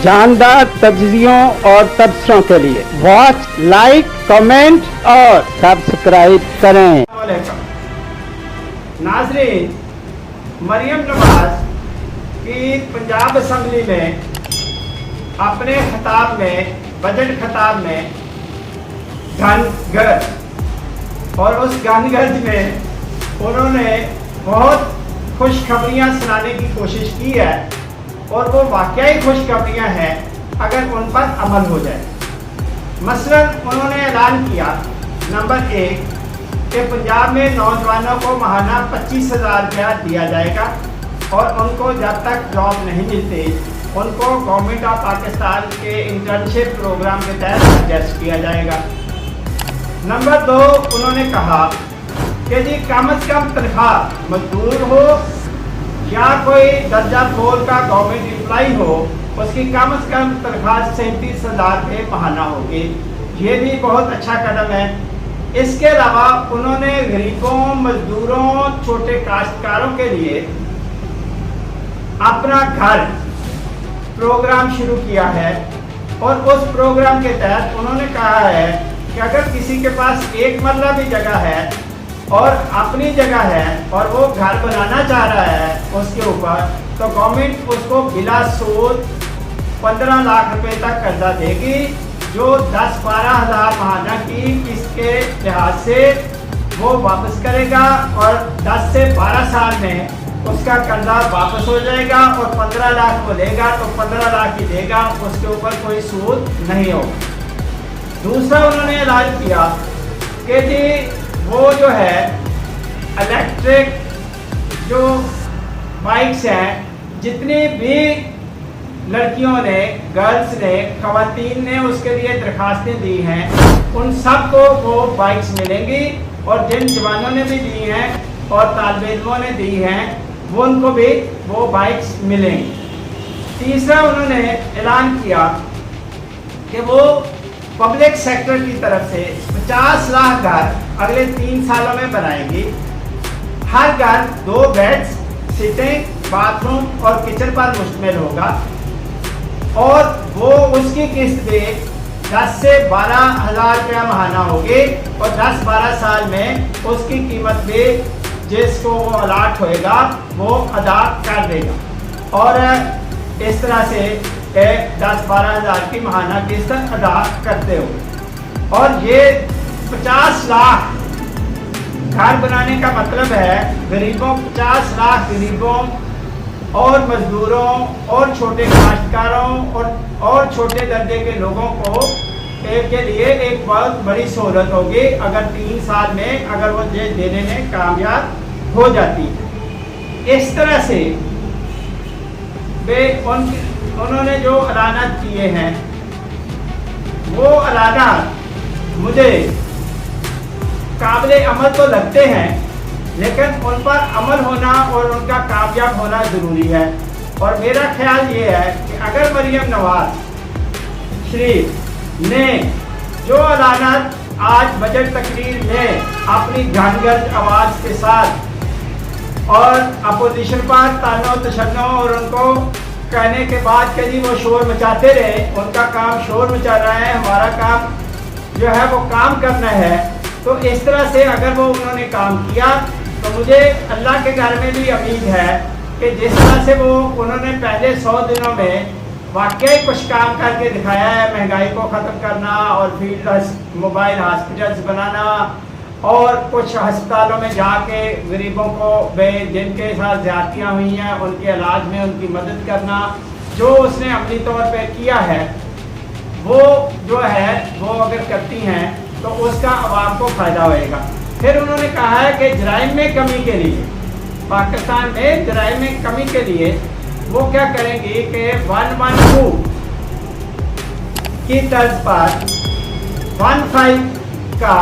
शानदार तजजियों और तबसरों के लिए वॉच, लाइक, कमेंट और सब्सक्राइब करें। नाज़रीन, मरियम नवाज की पंजाब असम्बली में अपने खिताब में, बजट खिताब में घनगर्ज, और उस घनगर्ज में उन्होंने बहुत खुशखबरियाँ सुनाने की कोशिश की है और वो वाकई खुशखबरियाँ हैं अगर उन पर अमल हो जाए। मसलन उन्होंने ऐलान किया नंबर 1 कि पंजाब में नौजवानों को माहाना 25,000 रुपया दिया जाएगा और उनको जब तक जॉब नहीं मिलती उनको गवर्नमेंट ऑफ पाकिस्तान के इंटर्नशिप प्रोग्राम के तहत एडजस्ट किया जाएगा। नंबर 2 उन्होंने कहा कि जी कम से कम तनख्वाह मजदूर हो या कोई दर्जा 4 का गवर्नमेंट एम्प्लॉई हो, उसकी कम से कम तनख्वाह 37,000 रुपये माहाना होगी। ये भी बहुत अच्छा कदम है। इसके अलावा उन्होंने गरीबों, मजदूरों, छोटे काश्तकारों के लिए अपना घर प्रोग्राम शुरू किया है और उस प्रोग्राम के तहत उन्होंने कहा है कि अगर किसी के पास 1 मरला भी जगह है और अपनी जगह है और वो घर बनाना चाह रहा है उसके ऊपर, तो गवर्नमेंट उसको बिला सूद 15 लाख रुपए तक कर्जा देगी, जो 10-12 हज़ार माहाना की किस्त के लिहाज से वो वापस करेगा और 10 से 12 साल में उसका कर्जा वापस हो जाएगा और 15 लाख वो लेगा तो 15 लाख ही देगा, उसके ऊपर कोई सूद नहीं होगा। दूसरा उन्होंने ऐलान किया कि जी वो जो है इलेक्ट्रिक जो बाइक्स हैं, जितनी भी लड़कियों ने, गर्ल्स ने, खवातीन ने उसके लिए दरखास्तें दी हैं, उन सबको वो बाइक्स मिलेंगी और जिन जवानों ने भी दी हैं और तालिब इल्मों ने दी हैं वो उनको भी वो बाइक्स मिलेंगी। तीसरा उन्होंने ऐलान किया कि वो पब्लिक सेक्टर की तरफ से 50 लाख घर अगले 3 सालों में बनाएगी। हर घर 2 बेड्स, सिटिंग, बाथरूम और किचन पर मुश्तमिल होगा और वो उसकी किस्त भी 10 से 12 हज़ार रुपया माहाना होगी और 10-12 साल में उसकी कीमत भी जिसको वो अलाट होएगा वो अदा कर देगा और इस तरह से 10-12 हज़ार की माहाना किस्त अदा करते हो। और ये 50 लाख घर बनाने का मतलब है गरीबों, 50 लाख गरीबों और मजदूरों और छोटे काश्तकारों और छोटे दर्जे के लोगों को के लिए एक बहुत बड़ी सहूलत होगी अगर 3 साल में अगर वो देने में कामयाब हो जाती है। इस तरह से उन्होंने जो ऐलानात किए हैं वो ऐलानात मुझे काबिले अमल तो लगते हैं, लेकिन उन पर अमल होना और उनका कामयाब होना ज़रूरी है। और मेरा ख्याल ये है कि अगर मरियम नवाज शरीफ ने जो ऐलानात आज बजट तकरीर में अपनी घनगर्ज आवाज़ के साथ और अपोजिशन पर तानो तशन्नो और उनको कहने के बाद कि जी वो शोर मचाते रहे, उनका काम शोर मचा रहा है, हमारा काम जो है वो काम करना है, तो इस तरह से अगर वो उन्होंने काम किया तो मुझे अल्लाह के घर में भी उम्मीद है कि जिस तरह से वो उन्होंने पहले 100 दिनों में वाकई कुछ काम करके दिखाया है, महंगाई को ख़त्म करना और फील्ड मोबाइल हॉस्पिटल्स बनाना और कुछ अस्पतालों में जाके गरीबों को जिनके साथ ज़्यादतियाँ हुई हैं उनके इलाज में उनकी मदद करना, जो उसने अपनी तौर पे किया है वो जो है वो अगर करती हैं तो उसका आवाम को फ़ायदा होएगा। फिर उन्होंने कहा है कि जराइम में कमी के लिए, पाकिस्तान में जराइम में कमी के लिए वो क्या करेंगी कि 112 की तर्ज पर 15 का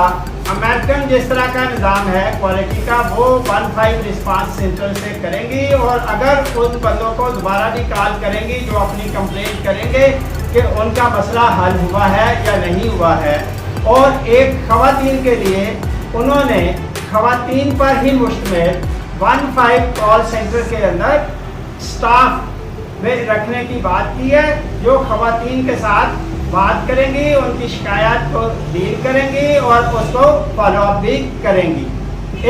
अमेरिकन जिस तरह का निज़ाम है क्वालिटी का, वो 15 रिस्पांस सेंटर से करेंगी और अगर उन बंदों को दोबारा भी कॉल करेंगी जो अपनी कंप्लेंट करेंगे कि उनका मसला हल हुआ है या नहीं हुआ है। और एक खवातीन के लिए उन्होंने खवातीन पर ही मुश्तमिल 15 कॉल सेंटर के अंदर स्टाफ में रखने की बात की है, जो खवातीन के साथ बात करेंगी, उनकी शिकायत को डील करेंगी और उसको फॉलो अप भी करेंगी।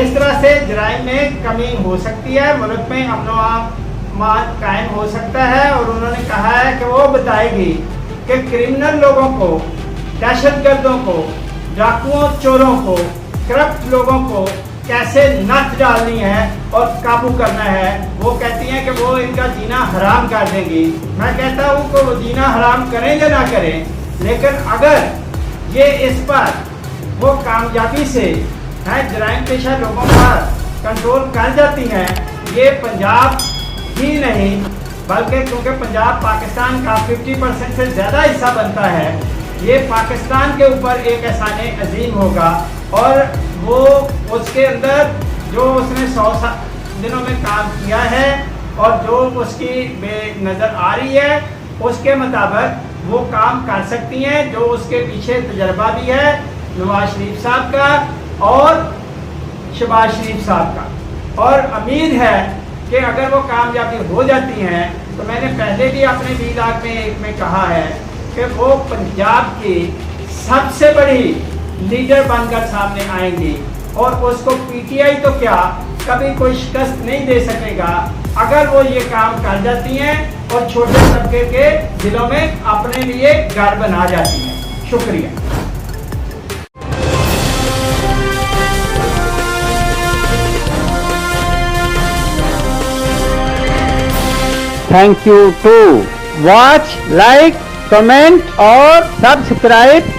इस तरह से जराइम में कमी हो सकती है, मुल्क में अमन अमान कायम हो सकता है। और उन्होंने कहा है कि वो बताएगी कि क्रिमिनल लोगों को, दहशतगर्दों को, डाकुओं, चोरों को, करप्ट लोगों को कैसे नथ डालनी है और काबू करना है। वो कहती हैं कि वो इनका जीना हराम कर देंगी। मैं कहता हूँ कि वो जीना हराम करें या ना करें, लेकिन अगर ये इस पर वो कामयाबी से जराइम पेशा लोगों पर कंट्रोल कर जाती हैं, ये पंजाब ही नहीं बल्कि क्योंकि पंजाब पाकिस्तान का 50% से ज़्यादा हिस्सा बनता है, ये पाकिस्तान के ऊपर एक एहसाने अजीम होगा। और वो उसके अंदर जो उसने 100 दिनों में काम किया है और जो उसकी नज़र आ रही है, उसके मुताबिक वो काम कर सकती हैं, जो उसके पीछे तजर्बा भी है नवाज शरीफ साहब का और शहबाज शरीफ साहब का। और उम्मीद है कि अगर वो कामयाबी हो जाती हैं तो मैंने पहले भी अपने वीलाग में एक में कहा है कि वो पंजाब की सबसे बड़ी लीडर बनकर सामने आएंगी और उसको पीटीआई तो क्या कभी कोई शिकस्त नहीं दे सकेगा अगर वो ये काम कर जाती हैं और छोटे तबके के दिलों में अपने लिए घर बना जाती हैं। शुक्रिया। Thank you to watch, like, comment और सब्सक्राइब